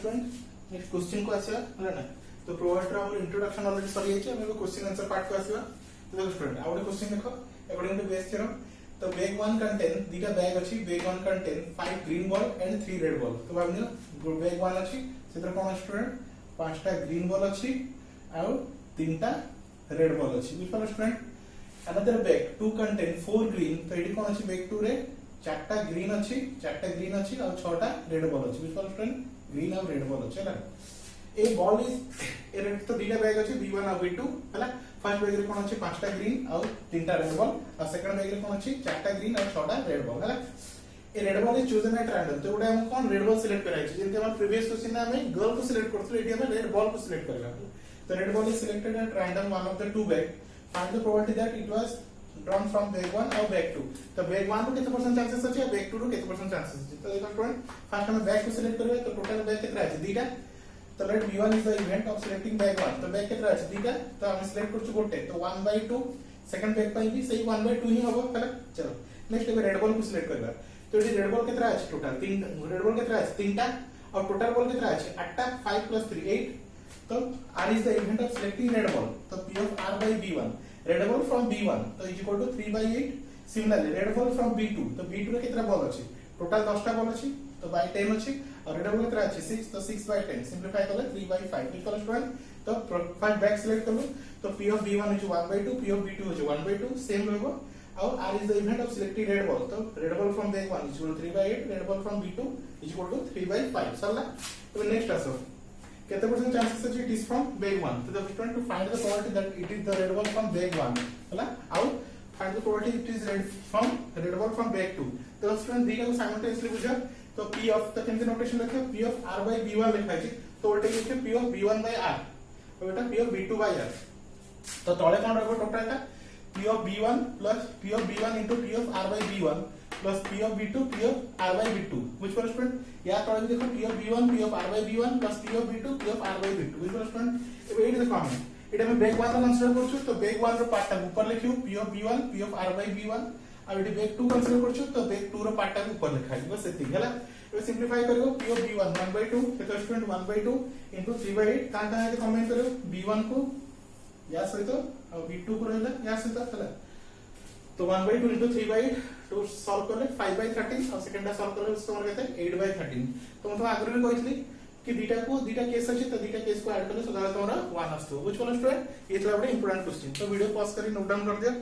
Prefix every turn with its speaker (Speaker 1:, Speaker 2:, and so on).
Speaker 1: student next question को आसीबा हला ना तो प्रोवाइडर हमर इंट्रोडक्शन ऑलरेडी सरी जाय छै हम क्वेश्चन आंसर पार्ट को आसीबा तो देखो स्टूडेंट आउट क्वेश्चन देखो अकॉर्डिंग टू बेस थ्योरम तो बैग 1 कंटेन दीटा बैग अछि bag 1 contain 5 green ball and 3 red ball तो भाबनियो बैग 1 अछि सेतर कोन स्टूडेंट 5टा ग्रीन बॉल अछि आ 3टा रेड बॉल अछि बुझलो student another bag 2 contain 4 green तो एडी कोन अछि बैग 2 रे 4टा ग्रीन अछि और 6टा रेड बॉल अछि बुझलो स्टूडेंट ग्रीन और रेड बॉल अछि हला ए बॉल इज ए रेड तो दीटा बैग अछि b1 और b2 हला फर्स्ट बैग रे कोन अछि 5टा ग्रीन और 3टा रेड बॉल और सेकंड बैग रे कोन अछि 4टा ग्रीन और 6टा रेड बॉल हला a red ball is chosen at random तो उडा हम कोन रेड बॉल सिलेक्ट कराइ छै जेंते हम प्रीवियस क्वेश्चन में हमें गर्ल को सिलेक्ट करथि एडी हम रेड बॉल को सिलेक्ट करला तो red ball is selected at random one of the two bag find the probability that it was drawn from bag 1 or bag 2 तो bag 1 को कितना परसेंट चांसेस अछि और bag 2 को कितना परसेंट चांसेस अछि तो देखो स्टूडेंट फर्स्ट हम बैग को सिलेक्ट करबे तो टोटल बैग कितना अछि दीटा तो let b1 is the event of selecting bag 1 तो बैग कितना अछि दीटा तो हम सिलेक्ट करछु गोटे तो 1/2 सेकंड बैग पई भी सही 1/2 ही होबो कला चलो नेक्स्ट अब रेड बॉल को सिलेक्ट करबा तो ये रेड बॉल कितना अछि टोटल 3 रेड बॉल कितना अछि 3टा और टोटल बॉल कितना अछि 8टा 5 + 3 8 तो r is the event of selecting red ball तो p of r by b1 red ball from b1 तो is equal to 3/8 similarly red ball from b2 तो b2 रे कितना बॉल अछि टोटल 10टा बॉल अछि तो by 10 अछि और red ball कितना अछि 6 तो 6/10 सिंपलीफाई करले 3/5 इक्वल स्टूडेंट तो फर्स्ट बैक सिलेक्ट करलो तो p of b1 is 1/2 p of b2 is 1/2 same रहबो और r is the event of selecting red ball तो red ball from bag 1 is equal to 3/8 red ball from b2 is equal to 3/5 सरला तो next आसो कितना percent chances है it is from bag 1 तो the student to find the probability that it is the red ball from bag 1 हला out find the probability it is red ball from bag 2 तो student दीटा को simultaneously बुझो तो p of the केमते notation लिखो p of r by b1 लिखा छै तो उल्टे लिखो p of b1 by r और बेटा p of b2 by r तो तळे कोन रहबो टोटलटा p of b1 plus p of b1 into p of r by b1 plus p of b2 p of r by b2 which for student या तळे देखो p of b1 p of r by b1 plus p of b2 p of r by b2 which for student एबे AD देखो हम एटा में bag 1 consider करछु तो bag 1 रो part टा ऊपर लिखियो p of b1 p of r by b1 और eighty bag 2 consider करछु तो बैग 2 रो पार्ट टा ऊपर लिखाइ बस एति हला एबे सिंपलीफाई करियो p of b1 1/2 तो स्टूडेंट 1/2 into 3/8 काटा है कमेंट करियो b1 को या सहित और b2 को रहला या सहित चला तो 1/2 into 3/8 तो सॉल्व करले 5/13 और सेकंड सॉल्व करले उसको हमर कहते हैं 8/13 तो मतलब आगे भी कहथली कि दीटा केस अछि तो दीटा केस को ऐड करले सदा तोरा 1 आस्तो व्हिच वन स्टूडेंट ये थला बडे इंपोर्टेंट क्वेश्चन तो वीडियो पॉज करी नोट डाउन कर दिया